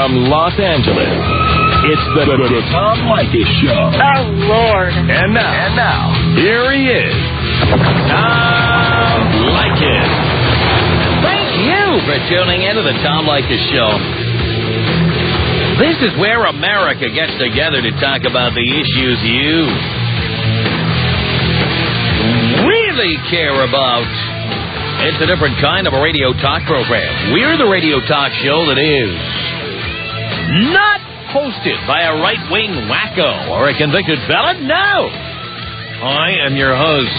from Los Angeles, it's the Tom Leykis Show. Oh, Lord. And now, here he is, Tom Leykis. Thank you for tuning in to the Tom Leykis Show. This is where America gets together to talk about the issues you really care about. It's a different kind of a radio talk program. We're the radio talk show that is not hosted by a right-wing wacko or a convicted felon. No! I am your host.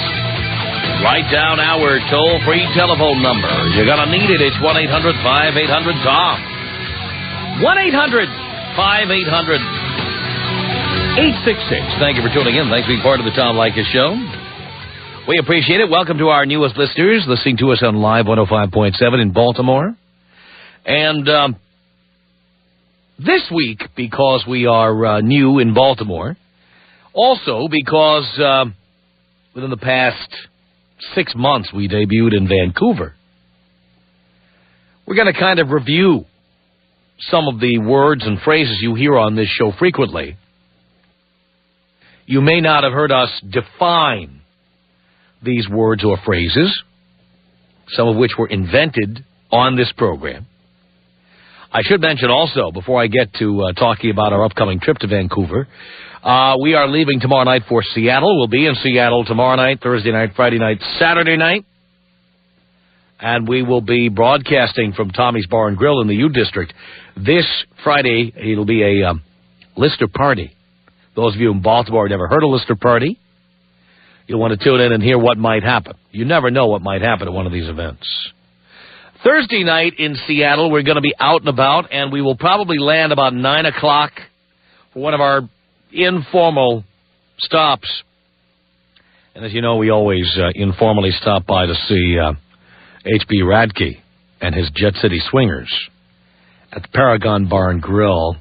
Write down our toll-free telephone number. You're going to need it. It's 1-800-5800-TOM. 1-800-5800-866. Thank you for tuning in. Thanks for being part of the Tom Leykis Show. We appreciate it. Welcome to our newest listeners listening to us on Live 105.7 in Baltimore. And this week, because we are new in Baltimore, also because within the past 6 months we debuted in Vancouver, we're going to kind of review some of the words and phrases you hear on this show frequently. You may not have heard us define these words or phrases, some of which were invented on this program. I should mention also, before I get to talking about our upcoming trip to Vancouver, we are leaving tomorrow night for Seattle. We'll be in Seattle tomorrow night, Thursday night, Friday night, Saturday night. And we will be broadcasting from Tommy's Bar and Grill in the U District. This Friday, it'll be a Lister Party. Those of you in Baltimore who never heard of Lister Party, you'll want to tune in and hear what might happen. You never know what might happen at one of these events. Thursday night in Seattle, we're going to be out and about, and we will probably land about 9 o'clock for one of our informal stops. And as you know, we always informally stop by to see H.B. Radke and his Jet City Swingers at the Paragon Bar and Grill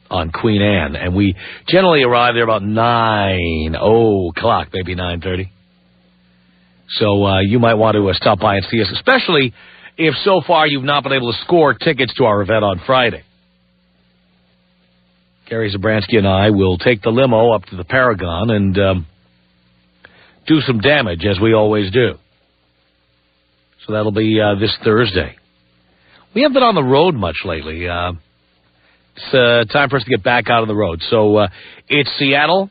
on Queen Anne. And we generally arrive there about 9 o'clock, maybe 9:30. So you might want to stop by and see us, especially if so far you've not been able to score tickets to our event on Friday. Gary Zabransky and I will take the limo up to the Paragon and do some damage, as we always do. So that'll be this Thursday. We haven't been on the road much lately. It's time for us to get back out on the road. So it's Seattle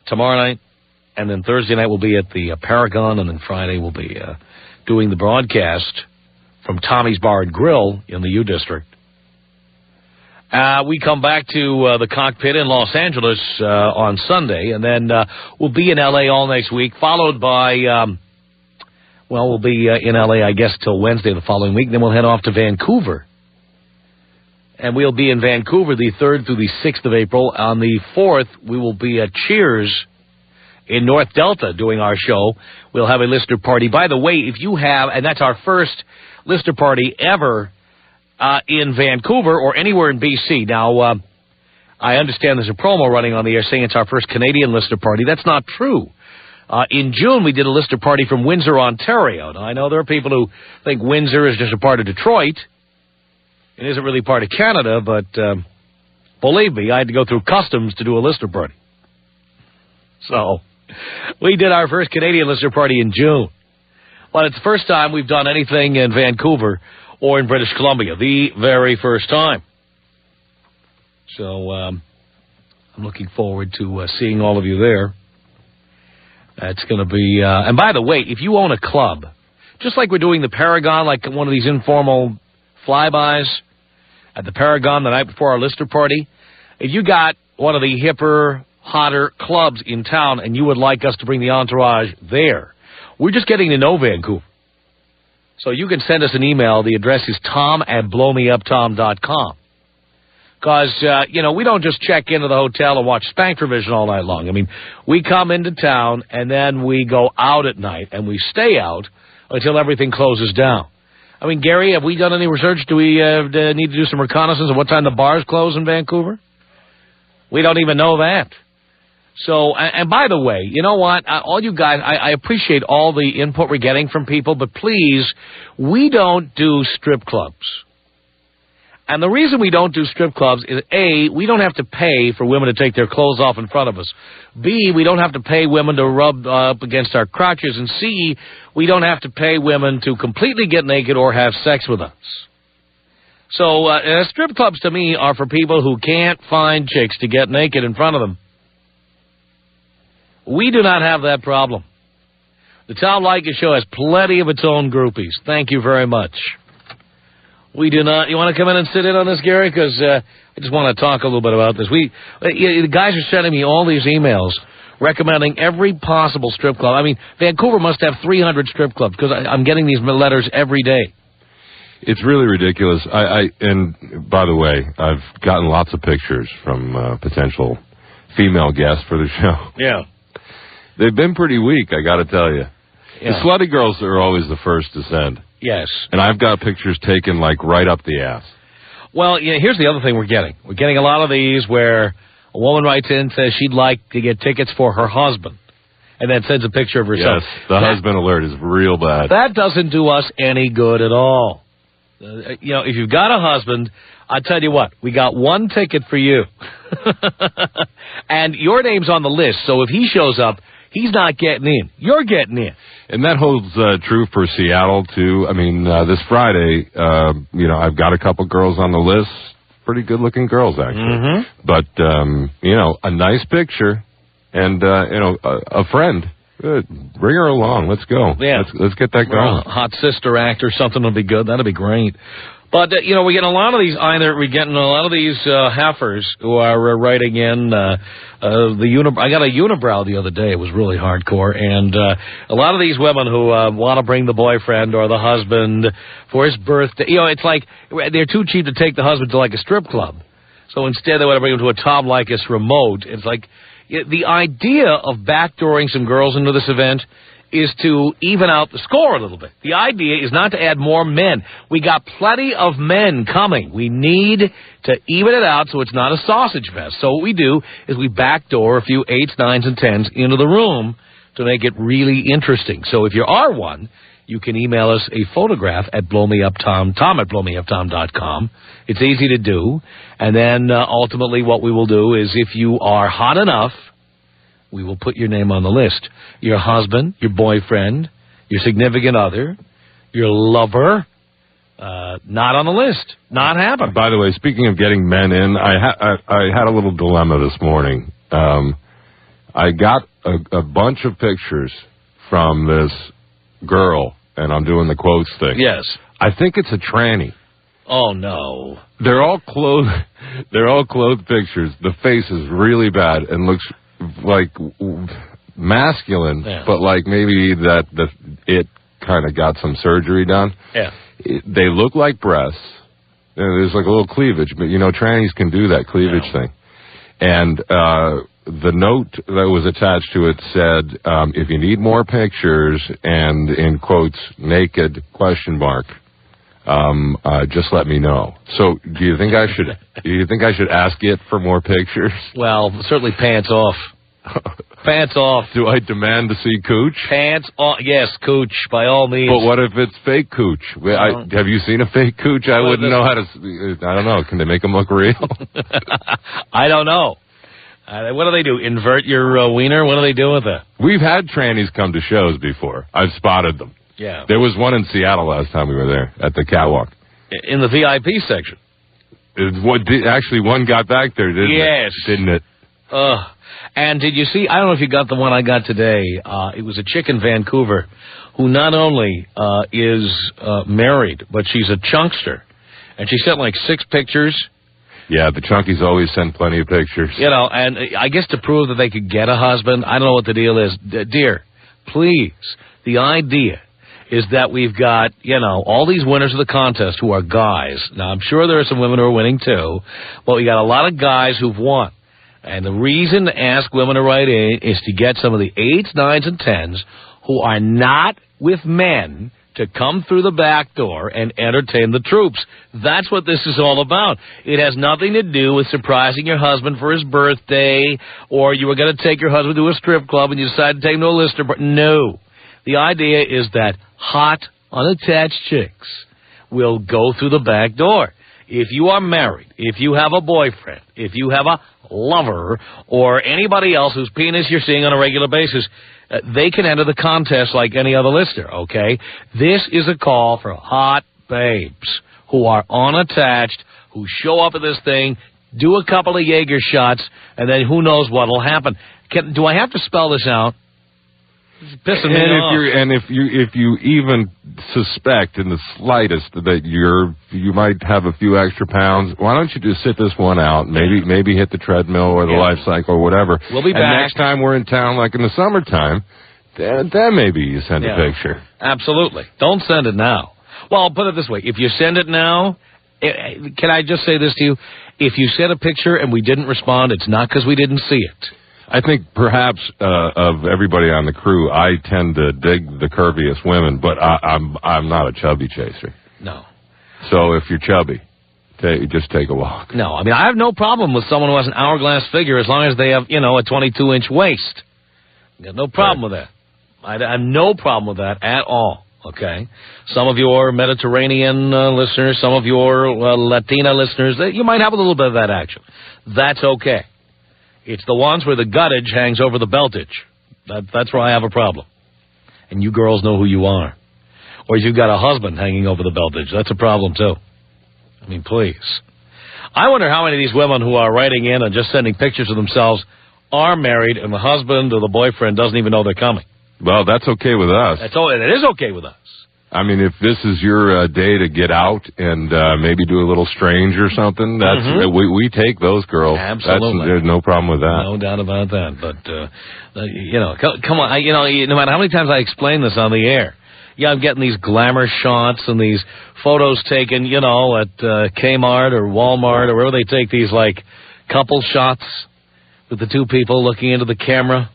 tomorrow night, and then Thursday night we'll be at the Paragon, and then Friday we'll be doing the broadcast from Tommy's Bar and Grill in the U District. We come back to the cockpit in Los Angeles on Sunday, and then we'll be in L.A. all next week, followed by, we'll be in L.A., I guess, till Wednesday the following week. Then we'll head off to Vancouver. And we'll be in Vancouver the 3rd through the 6th of April. On the 4th, we will be at Cheers in North Delta doing our show. We'll have a Lister Party. By the way, if you have, and that's our first Lister Party ever in Vancouver or anywhere in B.C. Now, I understand there's a promo running on the air saying it's our first Canadian Lister Party. That's not true. In June, we did a Lister Party from Windsor, Ontario. Now, I know there are people who think Windsor is just a part of Detroit. It isn't really part of Canada, but believe me, I had to go through customs to do a Lister Party. So, we did our first Canadian Lister Party in June. But it's the first time we've done anything in Vancouver or in British Columbia. The very first time. So, I'm looking forward to seeing all of you there. That's going to be... and by the way, if you own a club, just like we're doing the Paragon, like one of these informal flybys at the Paragon the night before our Lister Party, if you got one of the hipper, hotter clubs in town and you would like us to bring the entourage there, we're just getting to know Vancouver. So you can send us an email. The address is tom@blowmeuptom.com. Because, we don't just check into the hotel and watch Spanktrovision all night long. I mean, we come into town and then we go out at night and we stay out until everything closes down. I mean, Gary, have we done any research? Do we need to do some reconnaissance of what time the bars close in Vancouver? We don't even know that. So, and by the way, you know what? All you guys, I appreciate all the input we're getting from people, but please, we don't do strip clubs. And the reason we don't do strip clubs is, A, we don't have to pay for women to take their clothes off in front of us. B, we don't have to pay women to rub up against our crotches. And C, we don't have to pay women to completely get naked or have sex with us. So strip clubs to me are for people who can't find chicks to get naked in front of them. We do not have that problem. The Tom Leykis Show has plenty of its own groupies. Thank you very much. We do not. You want to come in and sit in on this, Gary? Because I just want to talk a little bit about this. The guys are sending me all these emails recommending every possible strip club. I mean, Vancouver must have 300 strip clubs because I'm getting these letters every day. It's really ridiculous. And by the way, I've gotten lots of pictures from potential female guests for the show. Yeah. They've been pretty weak, I got to tell you. Yeah. The slutty girls are always the first to send. Yes. And I've got pictures taken, like, right up the ass. Well, here's the other thing we're getting. We're getting a lot of these where a woman writes in and says she'd like to get tickets for her husband, and then sends a picture of herself. Yes, the husband alert is real bad. That doesn't do us any good at all. If you've got a husband, I'll tell you what, we got one ticket for you. And your name's on the list, so if he shows up, he's not getting in. You're getting in. And that holds true for Seattle, too. I mean, this Friday, I've got a couple girls on the list. Pretty good-looking girls, actually. Mm-hmm. But, a nice picture and, a friend. Good. Bring her along. Let's go. Yeah. Let's get that going. Hot sister act or something would be good. That'd be great. But, we're getting a lot of these, heifers who are writing in, I got a unibrow the other day. It was really hardcore. And, a lot of these women who, want to bring the boyfriend or the husband for his birthday. It's like they're too cheap to take the husband to like a strip club. So instead they want to bring him to a Tom Leykis remote. It's like the idea of backdooring some girls into this event is to even out the score a little bit. The idea is not to add more men. We got plenty of men coming. We need to even it out so it's not a sausage fest. So what we do is we backdoor a few 8s, 9s, and 10s into the room to make it really interesting. So if you are one, you can email us a photograph at blowmeuptom, Tom at blowmeuptom.com. It's easy to do. And then ultimately what we will do is if you are hot enough, we will put your name on the list. Your husband, your boyfriend, your significant other, your lover, not on the list. Not happening. By the way, speaking of getting men in, I had a little dilemma this morning. I got a bunch of pictures from this girl, and I'm doing the quotes thing. Yes. I think it's a tranny. Oh, no. They're all clothed pictures. The face is really bad and looks like masculine, yeah. But like maybe it kind of got some surgery done. Yeah. They look like breasts. There's like a little cleavage, but trannies can do that cleavage thing. And the note that was attached to it said, if you need more pictures and in quotes, naked ? Just let me know. So, do you think I should ask it for more pictures? Well, certainly pants off. Pants off. Do I demand to see cooch? Pants off. Yes, cooch, by all means. But what if it's fake cooch? Have you seen a fake cooch? I wouldn't know how to. I don't know. Can they make them look real? I don't know. What do they do? Invert your wiener? What do they do with it? We've had trannies come to shows before. I've spotted them. Yeah. There was one in Seattle last time we were there at the catwalk. In the VIP section. Actually, one got back there, didn't it? Yes. Didn't it? And did you see, I don't know if you got the one I got today. It was a chick in Vancouver who not only is married, but she's a chunkster. And she sent like 6 pictures. Yeah, the chunkies always send plenty of pictures. And I guess to prove that they could get a husband, I don't know what the deal is. Dear, please, the idea is that we've got, all these winners of the contest who are guys. Now, I'm sure there are some women who are winning, too, but we got a lot of guys who've won. And the reason to ask women to write in is to get some of the 8s, 9s, and 10s who are not with men to come through the back door and entertain the troops. That's what this is all about. It has nothing to do with surprising your husband for his birthday, or you were going to take your husband to a strip club and you decided to take him to a lister. No. The idea is that hot, unattached chicks will go through the back door. if you are married, if you have a boyfriend, if you have a lover, or anybody else whose penis you're seeing on a regular basis, they can enter the contest like any other listener, okay? This is a call for hot babes who are unattached, who show up at this thing, do a couple of Jaeger shots, and then who knows what will happen. Do I have to spell this out? It's pissing me off. And if you even suspect in the slightest that you might have a few extra pounds, why don't you just sit this one out? Maybe hit the treadmill or the life cycle or whatever. We'll be back. And next time we're in town, like in the summertime, then maybe you send a picture. Absolutely. Don't send it now. Well, I'll put it this way. If you send it now, can I just say this to you? If you sent a picture and we didn't respond, it's not because we didn't see it. I think perhaps of everybody on the crew, I tend to dig the curviest women, but I'm not a chubby chaser. No. So if you're chubby, just take a walk. No, I mean, I have no problem with someone who has an hourglass figure as long as they have, a 22-inch waist. I got no problem with that. I have no problem with that at all. Okay, some of your Mediterranean listeners, some of your Latina listeners, you might have a little bit of that action. That's okay. It's the ones where the guttage hangs over the beltage. That's where I have a problem. And you girls know who you are. Or you've got a husband hanging over the beltage. That's a problem, too. I mean, please. I wonder how many of these women who are writing in and just sending pictures of themselves are married and the husband or the boyfriend doesn't even know they're coming. Well, that's okay with us. It is okay with us. I mean, if this is your day to get out and maybe do a little strange or something, we take those girls. Absolutely. There's no problem with that. No doubt about that. But, come on, no matter how many times I explain this on the air, I'm getting these glamour shots and these photos taken, at Kmart or Walmart or wherever they take these, like, couple shots with the two people looking into the camera.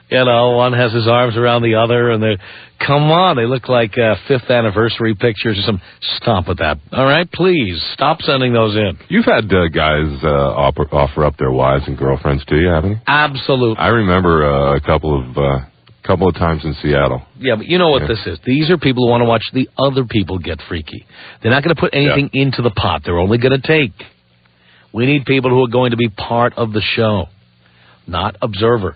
One has his arms around the other, and come on, they look like 5th anniversary pictures or something. Stop with that. All right, please, stop sending those in. You've had guys offer up their wives and girlfriends to you, haven't you? Absolutely. I remember a couple of times in Seattle. Yeah, but you know what this is. These are people who want to watch the other people get freaky. They're not going to put anything into the pot. They're only going to take. We need people who are going to be part of the show, not observers.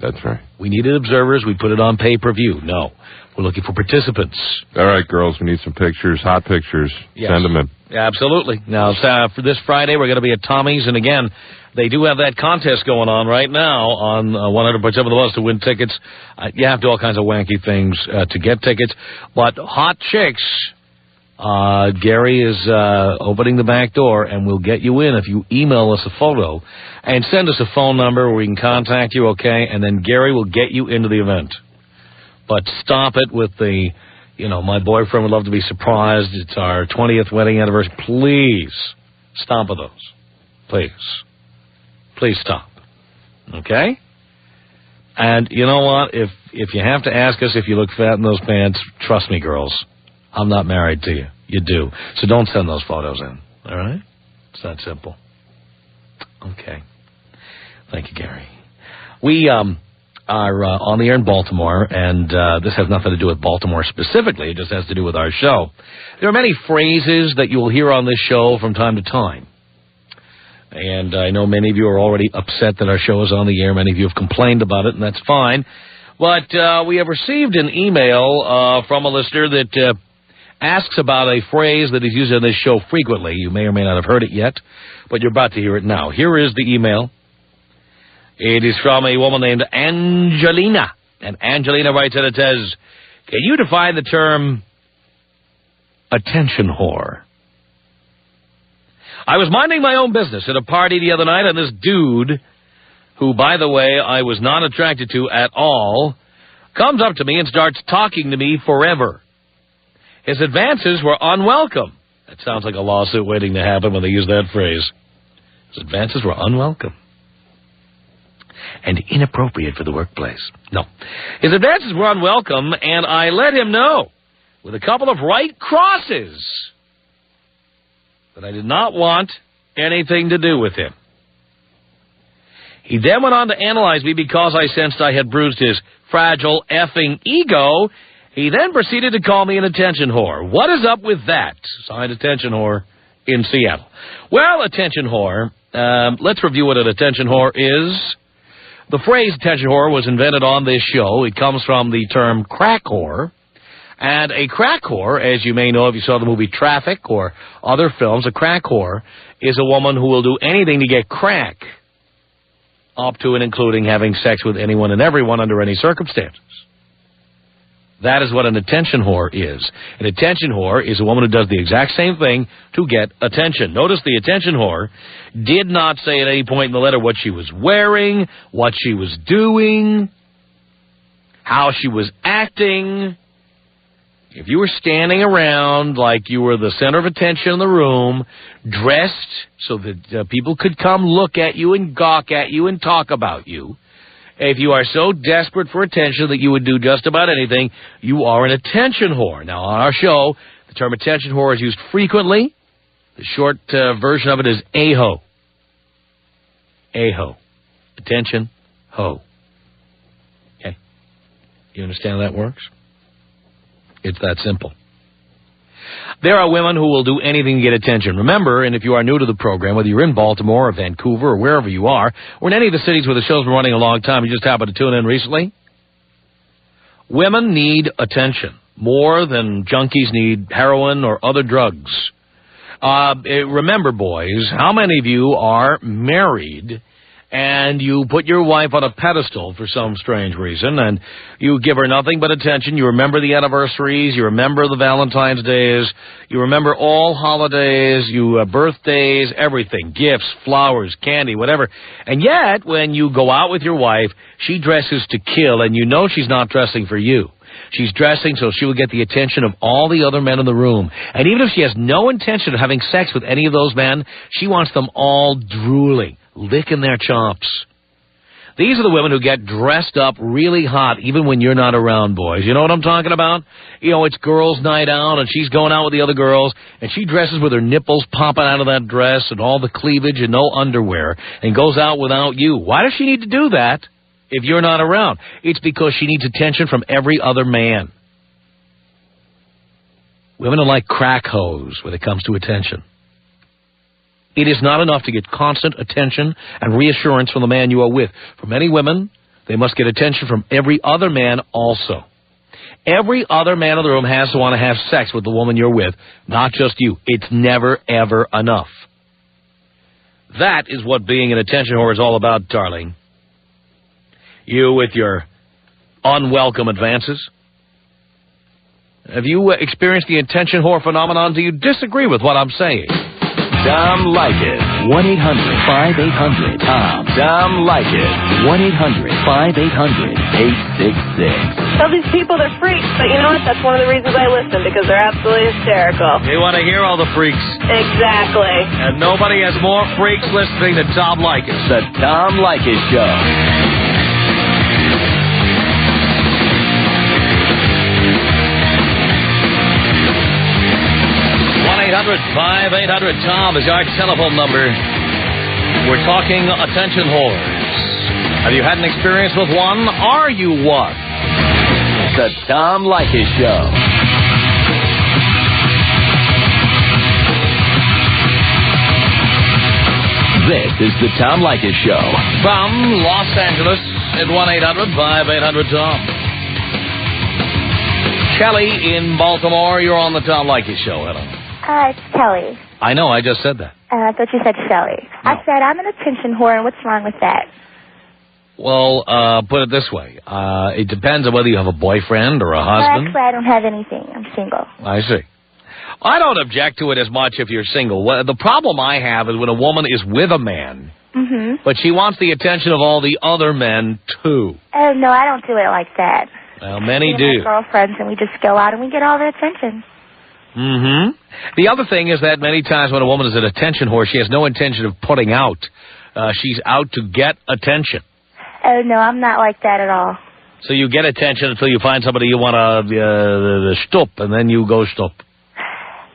That's right. We needed observers. We put it on pay-per-view. No. We're looking for participants. All right, girls, we need some pictures, hot pictures. Yes. Send them in. Absolutely. Now, for this Friday, we're going to be at Tommy's. And, again, they do have that contest going on right now on 100% of the Buzz to win tickets. You have to do all kinds of wanky things to get tickets. But hot chicks, Gary is opening the back door, and we'll get you in if you email us a photo and send us a phone number where we can contact you, okay? And then Gary will get you into the event. But stop it with the, my boyfriend would love to be surprised. It's our 20th wedding anniversary. Please stop with those. Please. Please stop. Okay? And you know what? If you have to ask us if you look fat in those pants, trust me, girls. I'm not married to you. You do. So don't send those photos in. All right? It's that simple. Okay. Thank you, Gary. We are on the air in Baltimore, and this has nothing to do with Baltimore specifically. It just has to do with our show. There are many phrases that you will hear on this show from time to time. And I know many of you are already upset that our show is on the air. Many of you have complained about it, and that's fine. But we have received an email from a listener that asks about a phrase that is used on this show frequently. You may or may not have heard it yet, but you're about to hear it now. Here is the email. It is from a woman named Angelina. And Angelina writes and it says, can you define the term attention whore? I was minding my own business at a party the other night, and this dude, who, by the way, I was not attracted to at all, comes up to me and starts talking to me forever. His advances were unwelcome. That sounds like a lawsuit waiting to happen when they use that phrase. His advances were unwelcome and inappropriate for the workplace. No. His advances were unwelcome, and I let him know with a couple of right crosses that I did not want anything to do with him. He then went on to analyze me because I sensed I had bruised his fragile effing ego. He then proceeded to call me an attention whore. What is up with that? Signed, attention whore, in Seattle. Well, attention whore. Let's review what an attention whore is. The phrase attention whore was invented on this show. It comes from the term crack whore. And a crack whore, as you may know if you saw the movie Traffic or other films, a crack whore is a woman who will do anything to get crack, up to and including having sex with anyone and everyone under any circumstances. That is what an attention whore is. An attention whore is a woman who does the exact same thing to get attention. Notice the attention whore did not say at any point in the letter what she was wearing, what she was doing, how she was acting. If you were standing around like you were the center of attention in the room, dressed so that people could come look at you and gawk at you and talk about you, if you are so desperate for attention that you would do just about anything, you are an attention whore. Now, on our show, the term attention whore is used frequently. The short version of it is A-ho. A-ho. Attention, ho. Okay. You understand how that works? It's that simple. There are women who will do anything to get attention. Remember, and if you are new to the program, whether you're in Baltimore or Vancouver or wherever you are, or in any of the cities where the show's been running a long time, you just happened to tune in recently, women need attention more than junkies need heroin or other drugs. Remember, boys, how many of you are married and you put your wife on a pedestal for some strange reason, and you give her nothing but attention? You remember the anniversaries, you remember the Valentine's days, you remember all holidays, birthdays, everything, gifts, flowers, candy, whatever. And yet, when you go out with your wife, she dresses to kill, and you know she's not dressing for you. She's dressing so she will get the attention of all the other men in the room. And even if she has no intention of having sex with any of those men, she wants them all drooling, licking their chops. These are the women who get dressed up really hot even when you're not around, boys. You know what I'm talking about? You know, it's girls' night out, and she's going out with the other girls, and she dresses with her nipples popping out of that dress and all the cleavage and no underwear, and goes out without you. Why does she need to do that if you're not around? It's because she needs attention from every other man. Women are like crack hoes when it comes to attention. It is not enough to get constant attention and reassurance from the man you are with. For many women, they must get attention from every other man also. Every other man in the room has to want to have sex with the woman you're with, not just you. It's never, ever enough. That is what being an attention whore is all about, darling. You with your unwelcome advances. Have you experienced the attention whore phenomenon? Do you disagree with what I'm saying? Tom Leykis. 1-800-5800-TOM. Tom Leykis. 1-800-5800-866. Tell these people they're freaks, but you know what? That's one of the reasons I listen, because they're absolutely hysterical. You want to hear all the freaks. Exactly. And nobody has more freaks listening than Tom Leykis. The Tom Leykis Show. 1-800-5800-TOM is our telephone number. We're talking attention whores. Have you had an experience with one? Are you one? The Tom Leykis Show. This is the Tom Leykis Show. From Los Angeles at 1-800-5800-TOM. Kelly in Baltimore, you're on the Tom Leykis Show. Hello. It's Kelly. I know, I just said that. I thought you said Shelly. No. I said I'm an attention whore, and what's wrong with that? Well, put it this way. It depends on whether you have a boyfriend or a husband. Actually, I don't have anything. I'm single. I see. I don't object to it as much if you're single. The problem I have is when a woman is with a man, but she wants the attention of all the other men, too. Oh, no, I don't do it like that. Well, many Me do. and my girlfriends, and we just go out and we get all the attention. The other thing is that many times when a woman is an attention whore, she has no intention of putting out. She's out to get attention. Oh, no, I'm not like that at all. So you get attention until you find somebody you want to stop, and then you go stop.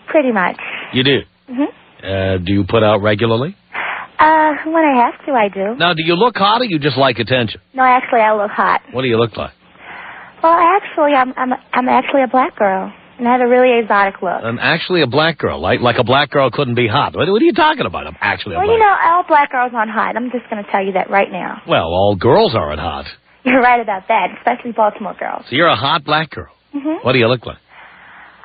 Pretty much. You do? Do you put out regularly? When I have to, I do. Now, do you look hot or you just like attention? No, actually, I look hot. What do you look like? Well, actually, I'm actually a black girl. And I have a really exotic look. I'm actually a black girl. Like a black girl couldn't be hot. What are you talking about? I'm actually a black girl. Well, you know, all black girls aren't hot. I'm just going to tell you that right now. Well, all girls aren't hot. You're right about that, especially Baltimore girls. So you're a hot black girl. Mm-hmm. What do you look like?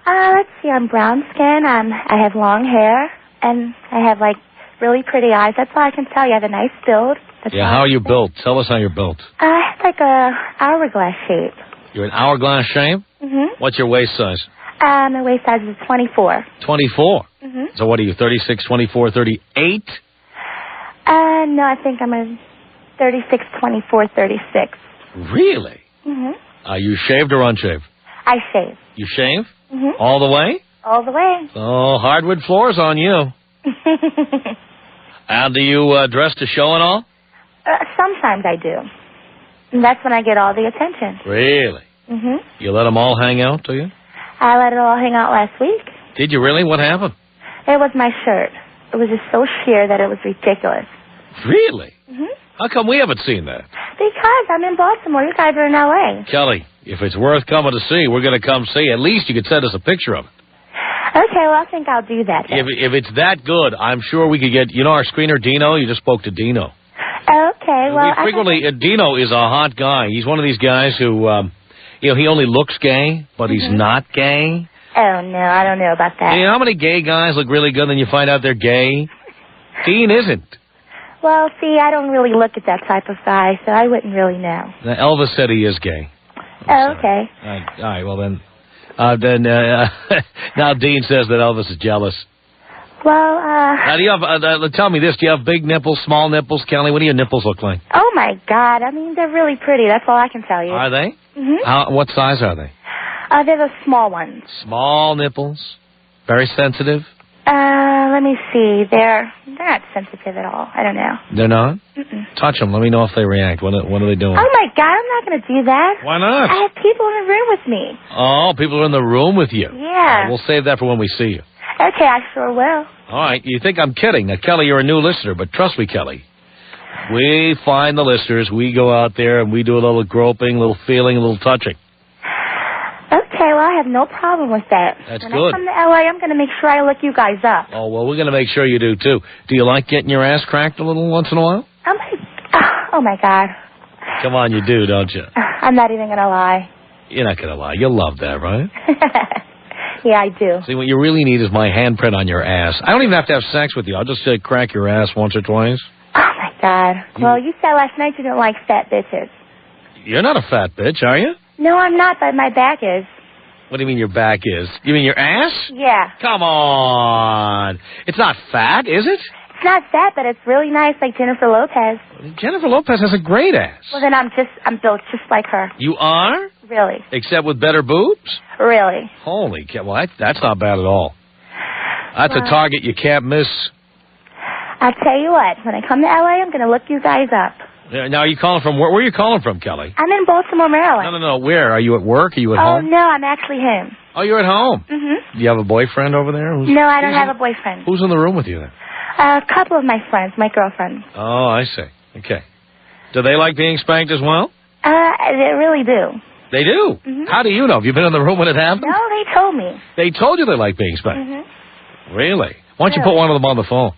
Let's see. I'm brown skin. I have long hair, and I have, like, really pretty eyes. That's all I can tell you. I have a nice build. How are you built? Tell us how you're built. I have, like, a hourglass shape. You're an hourglass shape? Mm-hmm. What's your waist size? My waist size is 24. 24? Mm-hmm. So what are you, 36, 24, 38? No, I think I'm a 36, 24, 36. Really? Mm-hmm. Are you shaved or unshaved? I shave. You shave? Mm-hmm. All the way? All the way. Oh, hardwood floors on you. And do you dress to show and all? Sometimes I do. And that's when I get all the attention. Really? Mm-hmm. You let them all hang out, do you? I let it all hang out last week. Did you really? What happened? It was my shirt. It was just so sheer that it was ridiculous. Really? Mm-hmm. How come we haven't seen that? Because I'm in Baltimore. You guys are in L.A. Kelly, if it's worth coming to see, we're going to come see. At least you could send us a picture of it. Okay, well, I think I'll do that then. If it's that good, I'm sure we could get, our screener Dino? You just spoke to Dino. Okay, well... Dino is a hot guy. He's one of these guys who, he only looks gay, but he's not gay. Oh, no, I don't know about that. You know how many gay guys look really good and then you find out they're gay? Dean isn't. Well, see, I don't really look at that type of guy, so I wouldn't really know. Now, Elvis said he is gay. Oh, okay. All right, well then... now Dean says that Elvis is jealous. Well, Now, do you have, tell me this, do you have big nipples, small nipples, Kelly? What do your nipples look like? Oh, my God. I mean, they're really pretty. That's all I can tell you. Are they? Mm-hmm. What size are they? They're the small ones. Small nipples? Very sensitive? Let me see. They're not sensitive at all. I don't know. They're not? Mm-mm. Touch them. Let me know if they react. What are they doing? Oh, my God. I'm not going to do that. Why not? I have people in the room with me. Oh, people are in the room with you. Yeah. We'll save that for when we see you. Okay, I sure will. All right. You think I'm kidding. Now, Kelly, you're a new listener, but trust me, Kelly. We find the listeners. We go out there and we do a little groping, a little feeling, a little touching. Okay, well, I have no problem with that. That's when good. I come to L.A., I'm going to make sure I look you guys up. Oh, well, we're going to make sure you do, too. Do you like getting your ass cracked a little once in a while? Oh, my God. Come on, you do, don't you? I'm not even going to lie. You're not going to lie. You'll love that, right? Yeah, I do. See, what you really need is my handprint on your ass. I don't even have to have sex with you. I'll just crack your ass once or twice. Oh, my God. Well, you said last night you don't like fat bitches. You're not a fat bitch, are you? No, I'm not, but my back is. What do you mean your back is? You mean your ass? Yeah. Come on. It's not fat, is it? It's not fat, but it's really nice, like Jennifer Lopez. Jennifer Lopez has a great ass. Well, then I'm built just like her. You are? Really. Except with better boobs? Really. Holy cow. Well, that's not bad at all. That's a target you can't miss. I'll tell you what. When I come to L.A., I'm going to look you guys up. Now, are you calling from... Where are you calling from, Kelly? I'm in Baltimore, Maryland. No. Where? Are you at work? Are you at home? Oh, no, I'm actually home. Oh, you're at home? Mm-hmm. Do you have a boyfriend over there? No, I don't have a boyfriend. Who's in the room with you then? A couple of my friends, my girlfriends. Oh, I see. Okay. Do they like being spanked as well? They really do. They do? Mm-hmm. How do you know? Have you been in the room when it happened? No, they told me. They told you they like being spanked? Mm-hmm. Really? Why don't you put one of them on the phone?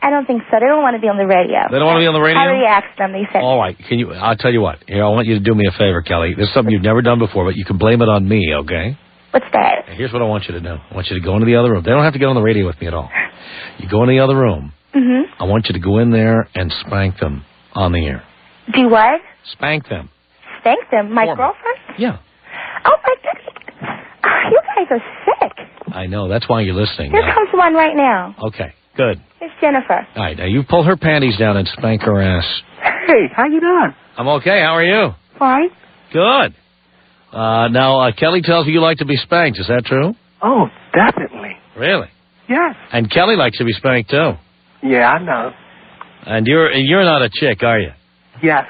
I don't think so. They don't want to be on the radio. They don't want to be on the radio? I already asked them. They said... All right. I'll tell you what. Here, I want you to do me a favor, Kelly. This is something you've never done before, but you can blame it on me, okay? What's that? Here's what I want you to do. I want you to go into the other room. They don't have to get on the radio with me at all. You go in the other room. Mm-hmm. I want you to go in there and spank them on the air. Do what? Spank them. Spank them? My girlfriend? Yeah. Oh, my goodness. You guys are sick. I know. That's why you're listening. Here comes one right now. Okay. Good. It's Jennifer. All right. Now, you pull her panties down and spank her ass. Hey, how you doing? I'm okay. How are you? Fine. Good. Now, Kelly tells me you like to be spanked. Is that true? Oh, definitely. Really? Yes. And Kelly likes to be spanked, too. Yeah, I know. And you're not a chick, are you? Yes.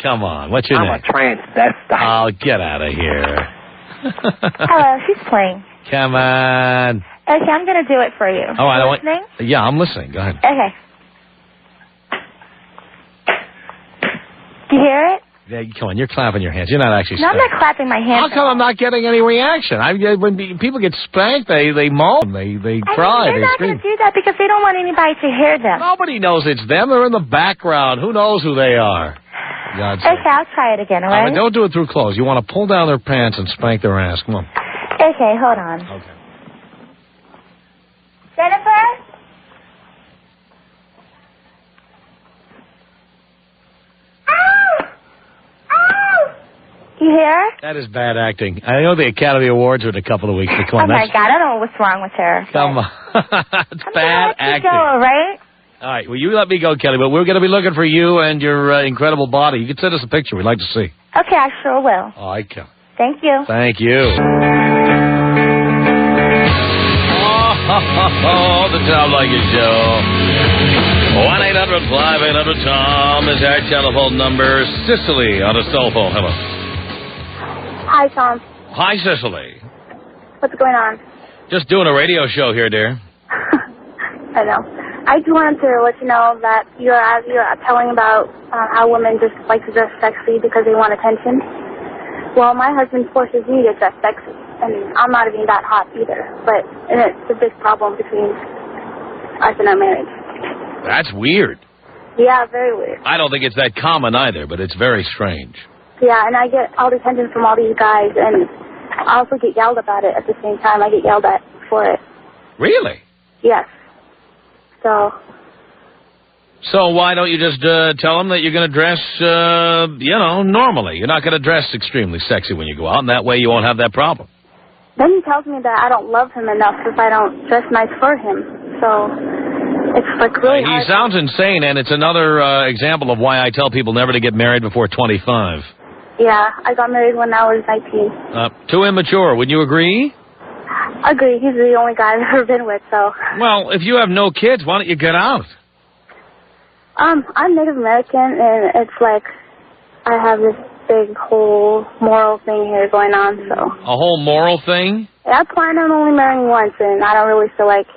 Come on. What's your name? I'm a transvestite. Oh, get out of here. Hello, she's playing. Come on. Okay, I'm going to do it for you. Oh, I don't listening? Yeah, I'm listening. Go ahead. Okay. Do you hear it? Yeah, come on, you're clapping your hands. You're not actually No, I'm spanked. not clapping my hands. How come I'm not getting any reaction? When people get spanked, they moan, they cry, they're they not scream. going to do that because they don't want anybody to hear them. Nobody knows it's them. They're in the background. Who knows who they are? God's sake. Okay, I'll try it again, all right? Don't do it through clothes. You want to pull down their pants and spank their ass. Come on. Okay, hold on. Okay. Jennifer? You hear? That is bad acting. I know the Academy Awards are in a couple of weeks, but come on. Oh, my God. I don't know what's wrong with her. Come on. It's bad acting. Go, all right? All right. Well, you let me go, Kelly, but we're going to be looking for you and your incredible body. You can send us a picture. We'd like to see. Okay, I sure will. All right, Kelly. Thank you. Thank you. Oh, the Tom Leykis Show. 1-800-5800-TOM is our telephone number. Cicely on a cell phone. Hello. Hi, Tom. Hi, Cicely. What's going on? Just doing a radio show here, dear. I know. I just wanted to let you know that you're telling about how women just like to dress sexy because they want attention. Well, my husband forces me to dress sexy, and I'm not even that hot either. And it's a big problem between us and our marriage. That's weird. Yeah, very weird. I don't think it's that common either, but it's very strange. Yeah, and I get all the attention from all these guys, and I also get yelled about it at the same time. I get yelled at for it. Really? Yes. So why don't you just tell him that you're going to dress, normally? You're not going to dress extremely sexy when you go out, and that way you won't have that problem. Then he tells me that I don't love him enough if I don't dress nice for him. So it's like really hard. He sounds insane, and it's another example of why I tell people never to get married before 25. Yeah, I got married when I was 19. Too immature. Wouldn't you agree? I agree. He's the only guy I've ever been with, so. Well, if you have no kids, why don't you get out? I'm Native American, and it's like I have this big whole moral thing here going on, so. A whole moral thing? Yeah, I plan on only marrying once, and I don't really feel like.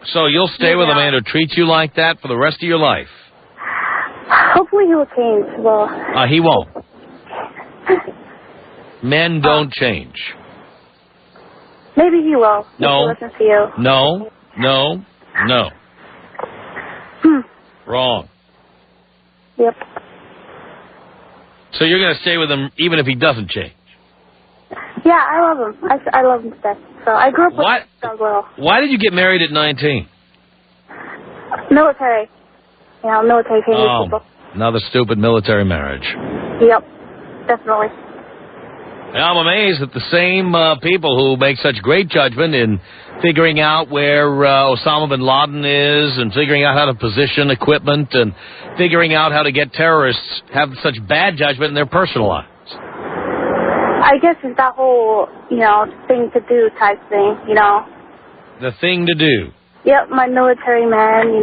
So you'll stay with a man who treats you like that for the rest of your life? Hopefully he will change. Well. He won't. Men don't change. Maybe he will. No. If he listens to you. No. Wrong. Yep. So you're going to stay with him even if he doesn't change? Yeah, I love him. I love him to death. So I grew up with him as well. Why did you get married at 19? Military. Military people. Another stupid military marriage. Yep, definitely. I'm amazed that the same people who make such great judgment in figuring out where Osama bin Laden is and figuring out how to position equipment and figuring out how to get terrorists have such bad judgment in their personal lives. I guess it's that whole, thing to do type thing, The thing to do. Yep, my military man,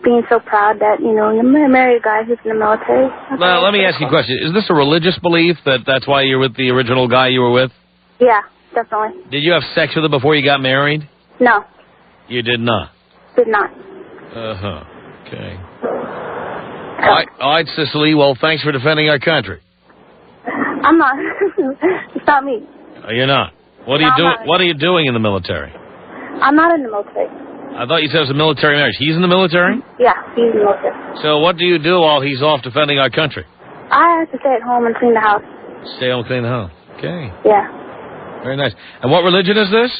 being so proud that, you're married a guy who's in the military. Well, let me ask you a question. Is this a religious belief that's why you're with the original guy you were with? Yeah, definitely. Did you have sex with him before you got married? No. You did not? Did not. Uh-huh. Okay. All right, Cicely. Well, thanks for defending our country. I'm not. It's not me. You're not? What are you doing in the military? I'm not in the military. I thought you said it was a military marriage. He's in the military? Yeah, he's in the military. So what do you do while he's off defending our country? I have to stay at home and clean the house. Stay home and clean the house. Okay. Yeah. Very nice. And what religion is this?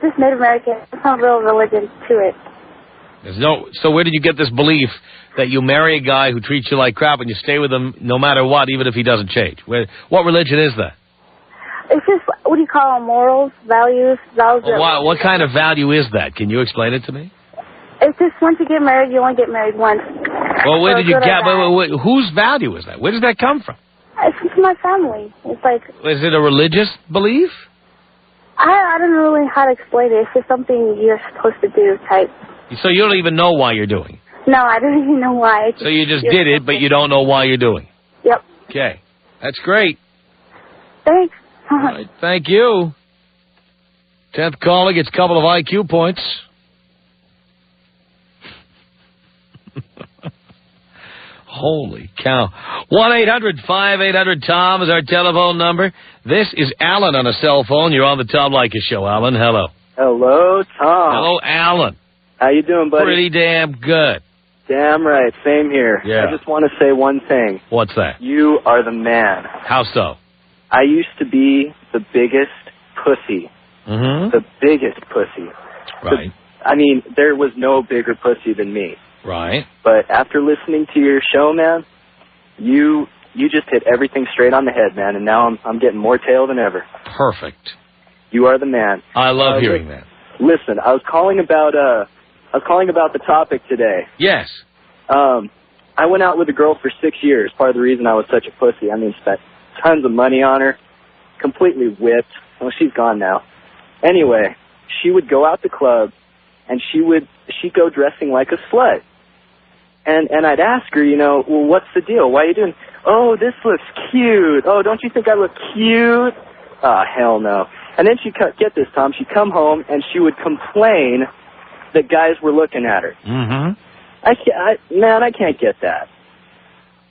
This Native American. There's no real religion to it. So where did you get this belief that you marry a guy who treats you like crap and you stay with him no matter what, even if he doesn't change? What religion is that? It's just, what do you call them, morals, values? What kind of value is that? Can you explain it to me? It's just once you get married, you only get married once. Well, where did you get... whose value is that? Where does that come from? It's from my family. It's like... Is it a religious belief? I don't know really how to explain it. It's just something you're supposed to do type. So you don't even know why you're doing it? No, I don't even know why. So you just did it, but you don't know why you're doing it? Yep. Okay. That's great. Thanks. All right, thank you. 10th caller gets a couple of IQ points. Holy cow. 1-800-5800-TOM is our telephone number. This is Alan on a cell phone. You're on the Tom Leykis Show, Alan. Hello. Hello, Tom. Hello, Alan. How you doing, buddy? Pretty damn good. Damn right. Same here. Yeah. I just want to say one thing. What's that? You are the man. How so? I used to be the biggest pussy. Mm-hmm. The biggest pussy. Right. There was no bigger pussy than me. Right. But after listening to your show, man, you just hit everything straight on the head, man, and now I'm getting more tail than ever. Perfect. You are the man. I love hearing that. Listen, I was calling about the topic today. Yes. I went out with a girl for 6 years. Part of the reason I was such a pussy, spent tons of money on her, completely whipped. Well, she's gone now. Anyway, she would go out to clubs, and she'd go dressing like a slut. And I'd ask her, well, what's the deal? Why are you doing? Oh, this looks cute. Oh, don't you think I look cute? Ah, hell no. And then get this, Tom, she'd come home and she would complain that guys were looking at her. Mm-hmm. I can't get that.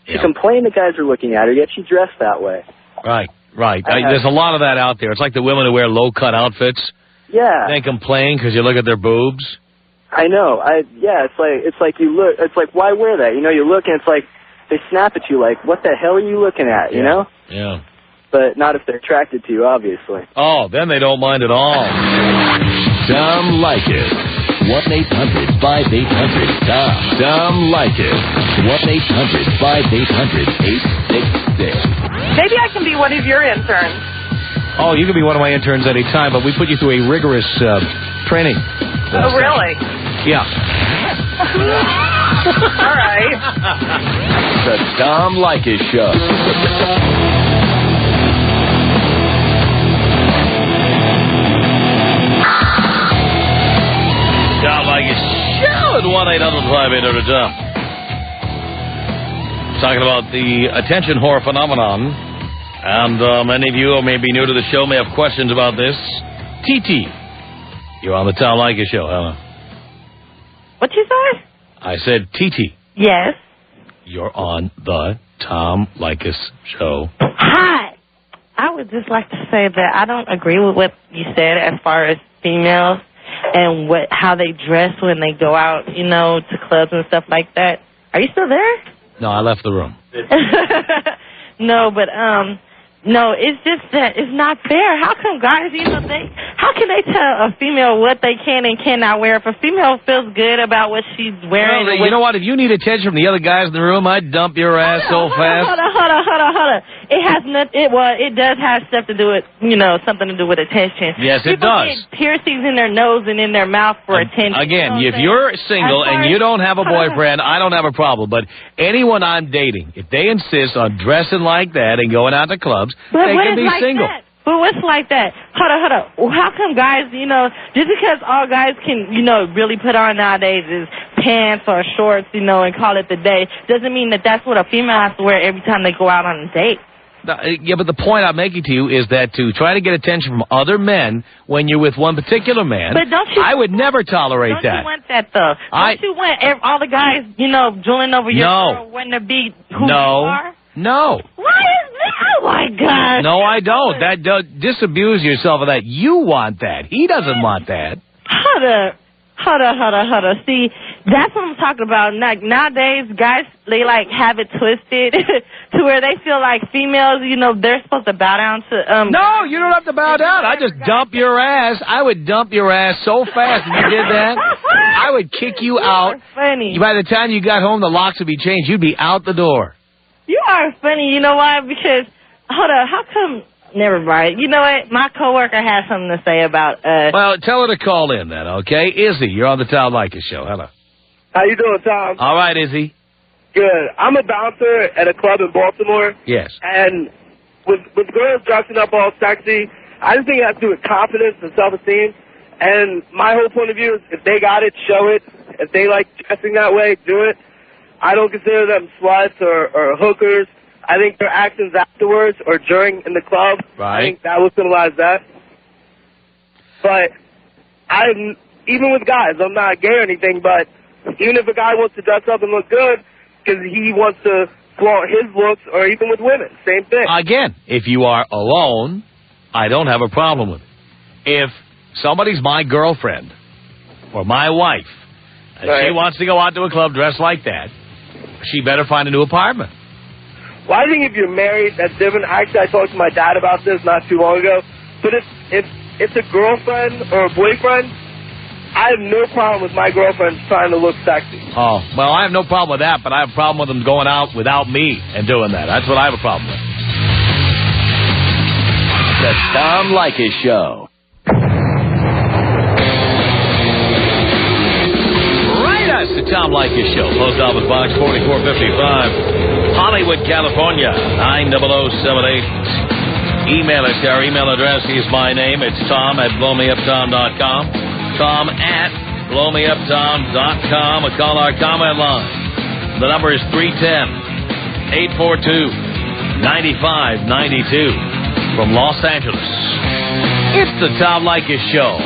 She complained that guys were looking at her, yet she dressed that way. Right. There's a lot of that out there. It's like the women who wear low-cut outfits. Yeah. They complain because you look at their boobs. I know. It's like you look. It's like, why wear that? You look and it's like they snap at you like, what the hell are you looking at? You know? Yeah. But not if they're attracted to you, obviously. Oh, then they don't mind at all. Tom Leykis. 1-800-5800-TOM. Tom Leykis. 1-800-5800-866. Maybe I can be one of your interns. Oh, you can be one of my interns any time, but we put you through a rigorous training. Oh, really? Yeah. All right. The Tom Leykis Show. Tom Leykis Show at 1-800-5800-TOM. Talking about the attention whore phenomenon. And many of you who may be new to the show may have questions about this. TT, you're on the Tom Leykis Show, Helen. What you say? I said TT. Yes. You're on the Tom Leykis Show. Hi. I would just like to say that I don't agree with what you said as far as females and how they dress when they go out, to clubs and stuff like that. Are you still there? No, I left the room. No, but no, it's just that it's not fair. How come guys, how can they tell a female what they can and cannot wear? If a female feels good about what she's wearing, well, you know what? If you need attention from the other guys in the room, I'd dump your ass so fast. Hold on. It has nothing. It does have stuff to do with, something to do with attention. Yes, it People does. get piercings in their nose and in their mouth for attention. Again, if you're single and you don't have a boyfriend, I don't have a problem. But anyone I'm dating, if they insist on dressing like that and going out to clubs, they can be single. That? But what's like that? Hold on. Well, how come guys, just because all guys can, really put on nowadays is pants or shorts, and call it the day, doesn't mean that that's what a female has to wear every time they go out on a date. Yeah, but the point I'm making to you is that to try to get attention from other men when you're with one particular man, I would never tolerate that. Don't you want that, though? Don't you want all the guys, drooling over your girl wanting to be who you are? No. Why is that? Oh, my God. No, I don't. Disabuse yourself of that. You want that. He doesn't want that. Hold up. See, that's what I'm talking about. Nowadays, guys, they have it twisted to where they feel like females, they're supposed to bow down to. No, you don't have to bow down. I just dump your ass. I would dump your ass so fast if you did that. I would kick you out. Funny. By the time you got home, the locks would be changed. You'd be out the door. You are funny. You know why? Because, hold up, how come... Never mind. You know what? My coworker has something to say about us. Well, tell her to call in then, okay? Izzy, you're on the Tom Leykis Show. Hello. How you doing, Tom? All right, Izzy. Good. I'm a bouncer at a club in Baltimore. Yes. And with girls dressing up all sexy, I just think it has to do with confidence and self-esteem. And my whole point of view is if they got it, show it. If they like dressing that way, do it. I don't consider them sluts or hookers. I think their actions afterwards or during in the club, right. I think that will symbolize that. But even with guys, I'm not gay or anything, but even if a guy wants to dress up and look good, because he wants to flaunt his looks, or even with women. Same thing. Again, if you are alone, I don't have a problem with it. If somebody's my girlfriend or my wife, and she wants to go out to a club dressed like that, she better find a new apartment. Well, I think if you're married, that's different. Actually, I talked to my dad about this not too long ago. But if it's a girlfriend or a boyfriend, I have no problem with my girlfriend trying to look sexy. Oh, well, I have no problem with that, but I have a problem with them going out without me and doing that. That's what I have a problem with. The Tom Leykis Show. Right, that's the Tom Leykis Show. Post Office Box 4455, Hollywood, California, 90078. Email us. Our email address is my name. It's tom@blowmeuptom.com. tom@blowmeuptom.com, or call our comment line. The number is 310-842-9592 from Los Angeles. It's the Tom Leykis Show.